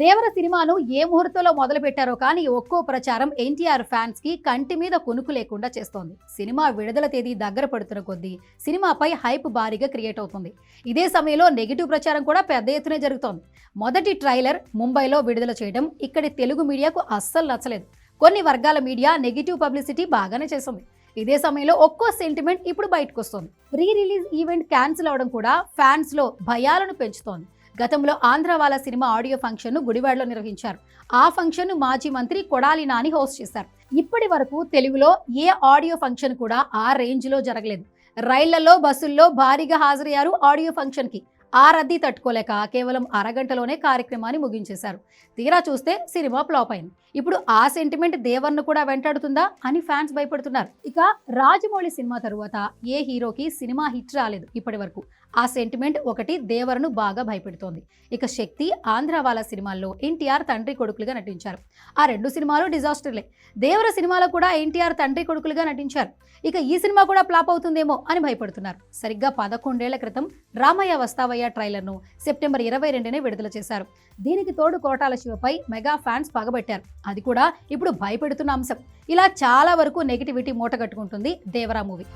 దేవర సినిమాను ఏ ముహూర్తంలో మొదలు పెట్టారో కానీ ఒక్కో ప్రచారం ఎన్టీఆర్ ఫ్యాన్స్ కి కంటి మీద కునుకు లేకుండా చేస్తోంది. సినిమా విడుదల తేదీ దగ్గర పడుతున్న కొద్దీ సినిమాపై హైప్ భారీగా క్రియేట్ అవుతుంది. ఇదే సమయంలో నెగిటివ్ ప్రచారం కూడా పెద్ద ఎత్తునే జరుగుతోంది. మొదటి ట్రైలర్ ముంబైలో విడుదల చేయడం ఇక్కడి తెలుగు మీడియాకు అస్సలు నచ్చలేదు. కొన్ని వర్గాల మీడియా నెగిటివ్ పబ్లిసిటీ బాగానే చేస్తుంది. ఇదే సమయంలో ఒక్కో సెంటిమెంట్ ఇప్పుడు బయటకు వస్తోంది. ప్రీ రిలీజ్ ఈవెంట్ క్యాన్సిల్ అవడం కూడా ఫ్యాన్స్ లో భయాలను పెంచుతోంది. గతంలో ఆంధ్రవాల సినిమా ఆడియో ఫంక్షన్ ను గుడివాడలో నిర్వహించారు. ఆ ఫంక్షన్ ను మాజీ మంత్రి కొడాలి నాని హోస్ట్ చేశారు. ఇప్పటి వరకు తెలుగులో ఏ ఆడియో ఫంక్షన్ కూడా ఆ రేంజ్ లో జరగలేదు. రైళ్లలో, బస్సుల్లో భారీగా హాజరయ్యారు ఆడియో ఫంక్షన్ కి. ఆ రద్దీ తట్టుకోలేక కేవలం అరగంటలోనే కార్యక్రమాన్ని ముగించేశారు. తీరా చూస్తే సినిమా ఫ్లాప్ అయింది. ఇప్పుడు ఆ సెంటిమెంట్ దేవర్ను కూడా వెంటాడుతుందా అని ఫ్యాన్స్ భయపడుతున్నారు. ఇక రాజమౌళి సినిమా తరువాత ఏ హీరోకి సినిమా హిట్ రాలేదు ఇప్పటి వరకు. ఆ సెంటిమెంట్ ఒకటి దేవరను బాగా భయపెడుతోంది. ఇక శక్తి, ఆంధ్రవాల సినిమాల్లో ఎన్టీఆర్ తండ్రి కొడుకులుగా నటించారు. ఆ రెండు సినిమాలు డిజాస్టర్లే. దేవర సినిమాలో కూడా ఎన్టీఆర్ తండ్రి కొడుకులుగా నటించారు. ఇక ఈ సినిమా కూడా ఫ్లాప్ అవుతుందేమో అని భయపడుతున్నారు. సరిగ్గా 11 ఏళ్ల క్రితం రామయ్య వస్తావయ్య ట్రైలర్ను సెప్టెంబర్ 22నే విడుదల చేశారు. దీనికి తోడు కోటాల శివపై మెగా ఫ్యాన్స్ పగబట్టారు. అది కూడా ఇప్పుడు భయపెడుతున్న అంశం. ఇలా చాలా వరకు నెగిటివిటీ మూటగట్టుకుంటుంది దేవరా మూవీ.